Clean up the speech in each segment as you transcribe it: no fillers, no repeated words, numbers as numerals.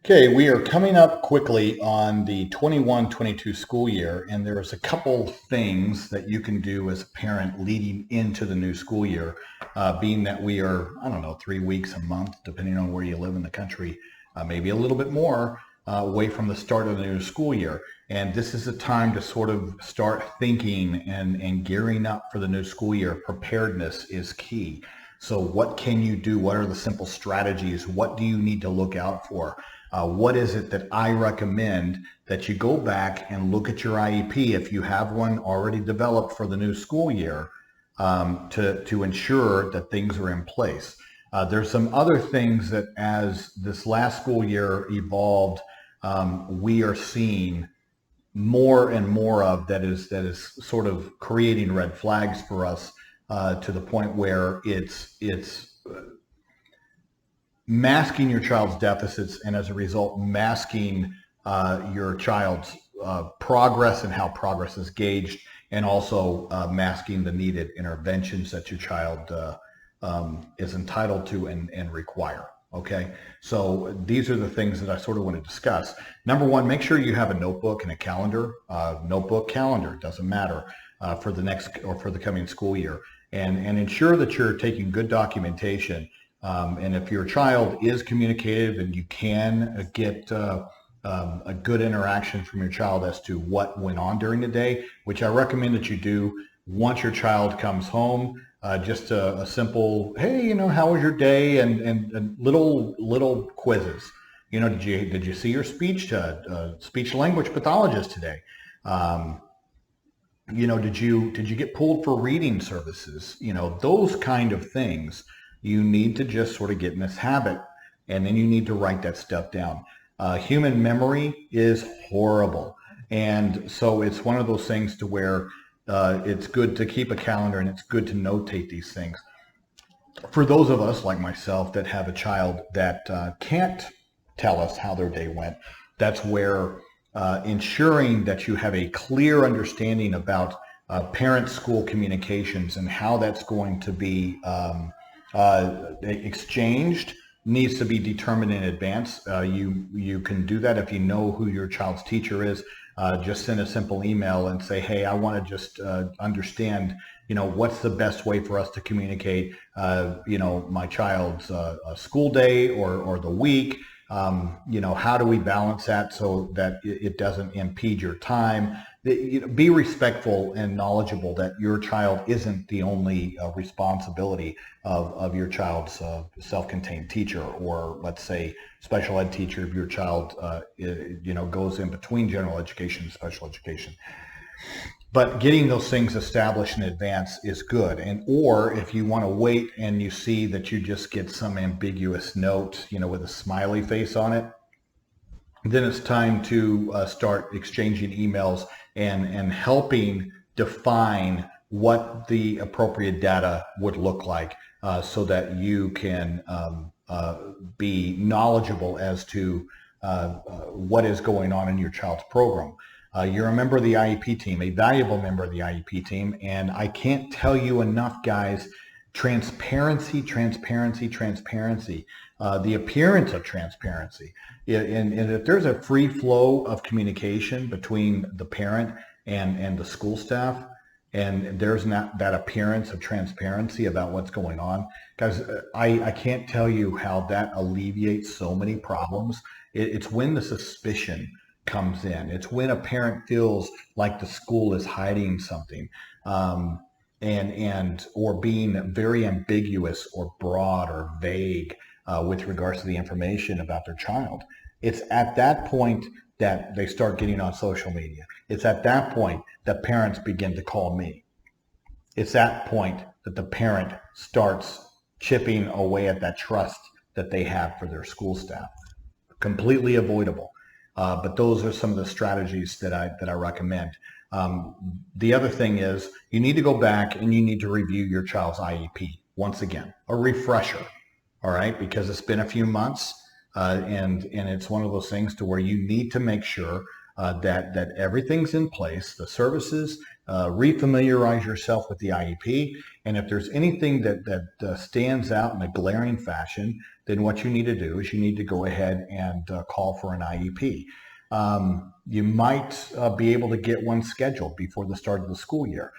Okay, we are coming up quickly on the 21-22 school year, and there's a couple things that you can do as a parent leading into the new school year, being that we are, I don't know, 3 weeks, a month, depending on where you live in the country, maybe a little bit more away from the start of the new school year. And this is a time to sort of start thinking and gearing up for the new school year. Preparedness is key. So what can you do? What are the simple strategies? What do you need to look out for? What is it that I recommend that you go back and look at your IEP if you have one already developed for the new school year to ensure that things are in place. There's some other things that as this last school year evolved, we are seeing more and more of that is sort of creating red flags for us to the point where it's masking your child's deficits, and as a result masking your child's progress and how progress is gauged, and also masking the needed interventions that your child is entitled to and require. Okay, so these are the things that I sort of want to discuss. Number one, make sure you have a notebook and a calendar. Notebook, calendar, doesn't matter for the next or for the coming school year, and ensure that you're taking good documentation. And if your child is communicative and you can get a good interaction from your child as to what went on during the day, which I recommend that you do once your child comes home, just a simple, hey, how was your day, and little quizzes. Did you see your speech language pathologist today? Did you get pulled for reading services? Those kind of things. You need to just sort of get in this habit, and then you need to write that stuff down. Human memory is horrible, and so it's one of those things to where it's good to keep a calendar, and it's good to notate these things. For those of us like myself that have a child that can't tell us how their day went, that's where ensuring that you have a clear understanding about parent-school communications and how that's going to be exchanged needs to be determined in advance. You can do that if you know who your child's teacher is. Just send a simple email and say, hey, I want to just understand, what's the best way for us to communicate, my child's school day or the week. How do we balance that so that it doesn't impede your time? Be respectful and knowledgeable that your child isn't the only responsibility of your child's self-contained teacher, or let's say special ed teacher if your child goes in between general education and special education. But getting those things established in advance is good. Or if you want to wait and you see that you just get some ambiguous note, with a smiley face on it, then it's time to start exchanging emails and helping define what the appropriate data would look like so that you can be knowledgeable as to what is going on in your child's program. You're a member of the IEP team, a valuable member of the IEP team, and I can't tell you enough, guys, transparency, the appearance of transparency. And if there's a free flow of communication between the parent and the school staff, and there's not that appearance of transparency about what's going on, guys, I can't tell you how that alleviates so many problems. It's when the suspicion comes in. It's when a parent feels like the school is hiding something, or being very ambiguous or broad or vague with regards to the information about their child. It's at that point that they start getting on social media. It's at that point that parents begin to call me. It's that point that the parent starts chipping away at that trust that they have for their school staff. Completely avoidable. But those are some of the strategies that I recommend. The other thing is you need to go back and you need to review your child's IEP once again, a refresher, all right? Because it's been a few months, and it's one of those things to where you need to make sure that everything's in place, the services, refamiliarize yourself with the IEP. And if there's anything that stands out in a glaring fashion, then what you need to do is you need to go ahead and call for an IEP. You might be able to get one scheduled before the start of the school year.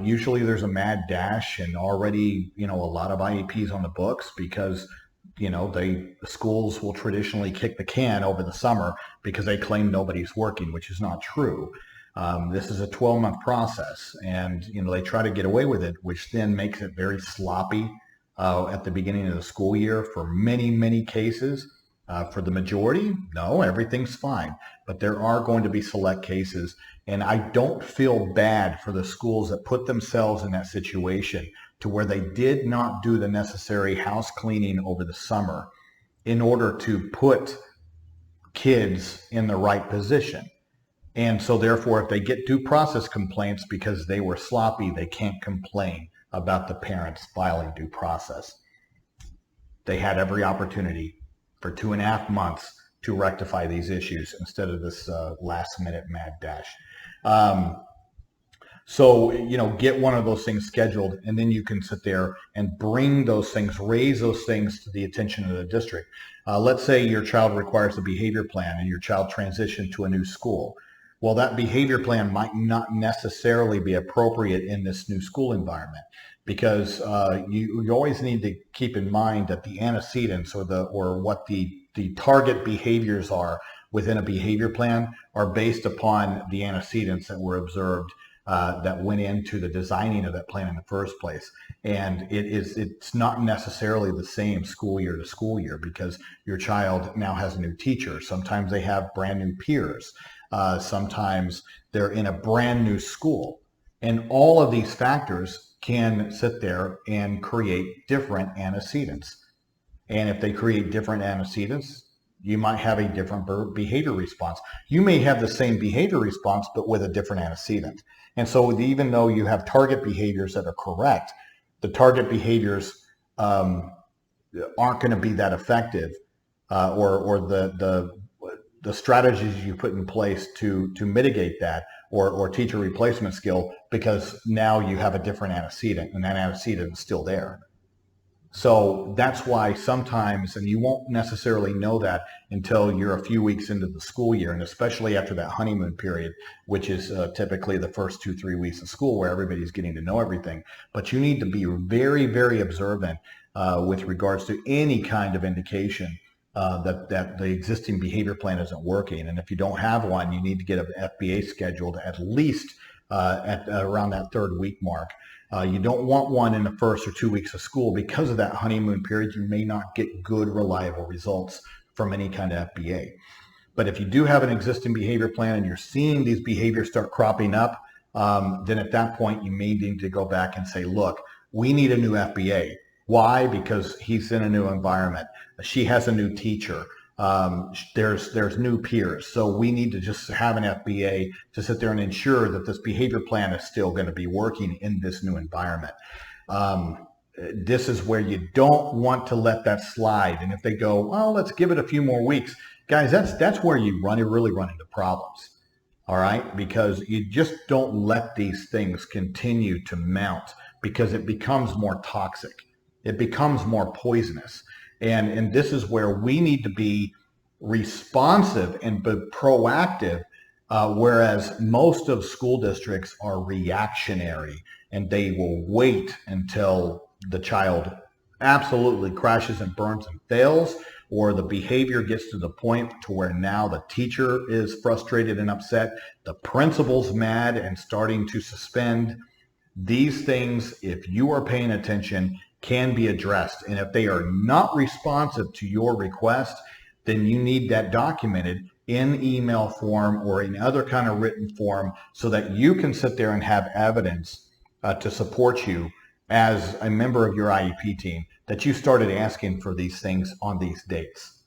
Usually there's a mad dash and already, a lot of IEPs on the books because, the schools will traditionally kick the can over the summer because they claim nobody's working, which is not true. This is a 12-month process, and they try to get away with it, which then makes it very sloppy at the beginning of the school year for many, many cases. For the majority, no, everything's fine. But there are going to be select cases, and I don't feel bad for the schools that put themselves in that situation to where they did not do the necessary house cleaning over the summer in order to put kids in the right position. And so therefore, if they get due process complaints because they were sloppy, they can't complain about the parents filing due process. They had every opportunity for 2.5 months to rectify these issues instead of this last minute mad dash. So, get one of those things scheduled, and then you can sit there and bring those things, raise those things to the attention of the district. Let's say your child requires a behavior plan and your child transitioned to a new school. Well, that behavior plan might not necessarily be appropriate in this new school environment, because you always need to keep in mind that the antecedents or what the target behaviors are within a behavior plan are based upon the antecedents that were observed that went into the designing of that plan in the first place. And it's not necessarily the same school year to school year, because your child now has a new teacher. Sometimes they have brand new peers. Sometimes they're in a brand new school. And all of these factors can sit there and create different antecedents. And if they create different antecedents, you might have a different behavior response. You may have the same behavior response, but with a different antecedent. And so even though you have target behaviors that are correct, the target behaviors aren't going to be that effective, or the strategies you put in place to mitigate that, or teacher replacement skill, because now you have a different antecedent, and that antecedent is still there. So that's why sometimes, and you won't necessarily know that until you're a few weeks into the school year, and especially after that honeymoon period, which is typically the first 2-3 weeks of school where everybody's getting to know everything. But you need to be very, very observant with regards to any kind of indication that the existing behavior plan isn't working. And if you don't have one, you need to get an FBA scheduled at least at around that 3rd week mark. You don't want one in the first or 2 weeks of school, because of that honeymoon period. You may not get good, reliable results from any kind of FBA. But if you do have an existing behavior plan and you're seeing these behaviors start cropping up, then at that point you may need to go back and say, look, we need a new FBA. Why? Because he's in a new environment. She has a new teacher. There's new peers. So we need to just have an FBA to sit there and ensure that this behavior plan is still going to be working in this new environment. This is where you don't want to let that slide. And if they go, well, let's give it a few more weeks, guys, that's where you really run into problems. All right, because you just don't let these things continue to mount, because it becomes more toxic. It becomes more poisonous. And this is where we need to be responsive and be proactive, whereas most of school districts are reactionary, and they will wait until the child absolutely crashes and burns and fails, or the behavior gets to the point to where now the teacher is frustrated and upset, the principal's mad and starting to suspend. These things, if you are paying attention, can be addressed. And if they are not responsive to your request, then you need that documented in email form or in other kind of written form, so that you can sit there and have evidence to support you as a member of your IEP team that you started asking for these things on these dates.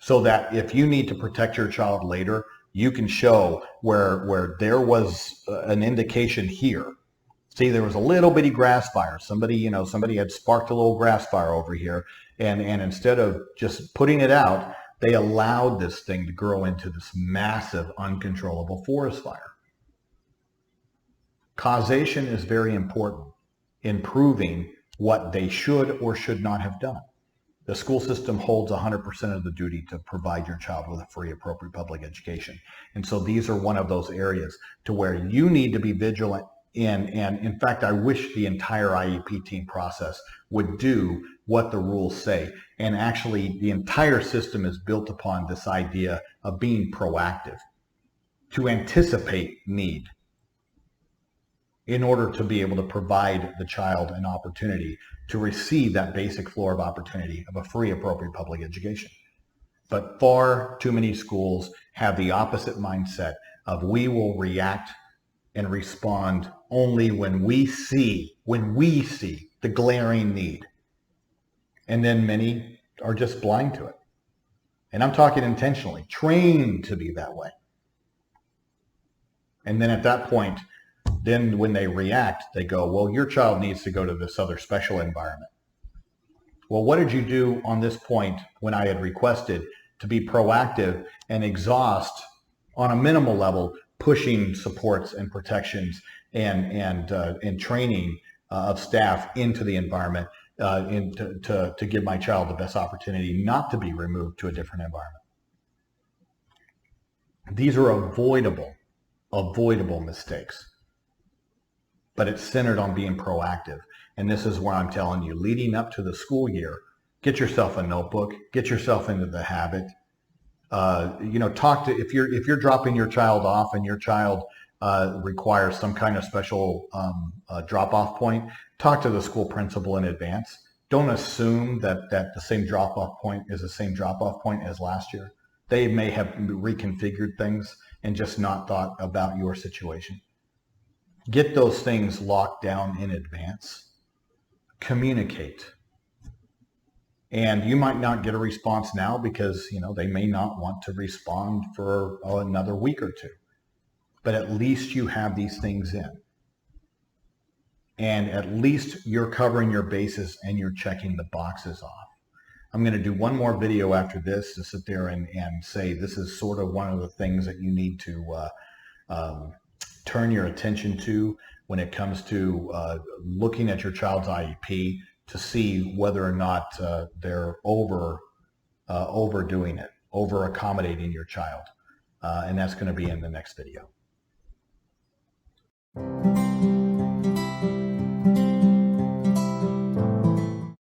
So that if you need to protect your child later, you can show where there was an indication here. See, there was a little bitty grass fire. Somebody had sparked a little grass fire over here, and instead of just putting it out, they allowed this thing to grow into this massive, uncontrollable forest fire. Causation is very important in proving what they should or should not have done. The school system holds 100% of the duty to provide your child with a free, appropriate public education. And so these are one of those areas to where you need to be vigilant in. And in fact, I wish the entire IEP team process would do what the rules say. And actually, the entire system is built upon this idea of being proactive, to anticipate need in order to be able to provide the child an opportunity to receive that basic floor of opportunity of a free, appropriate public education. But far too many schools have the opposite mindset of we will react and respond only when we see the glaring need. And then many are just blind to it. And I'm talking intentionally, trained to be that way. And then at that point, then when they react, they go, well, your child needs to go to this other special environment. Well, what did you do on this point when I had requested to be proactive and exhaust on a minimal level, pushing supports and protections and training of staff into the environment to give my child the best opportunity not to be removed to a different environment? These are avoidable mistakes. But it's centered on being proactive. And this is where I'm telling you, leading up to the school year, get yourself a notebook, get yourself into the habit. Talk to, if you're dropping your child off and your child requires some kind of special drop-off point, talk to the school principal in advance. Don't assume that the same drop-off point is the same drop-off point as last year. They may have reconfigured things and just not thought about your situation. Get those things locked down in advance. Communicate. And you might not get a response now because, they may not want to respond for another week or two. But at least you have these things in. And at least you're covering your bases and you're checking the boxes off. I'm going to do one more video after this to sit there and say this is sort of one of the things that you need to turn your attention to when it comes to looking at your child's IEP to see whether or not they're overdoing it, over accommodating your child. And that's going to be in the next video.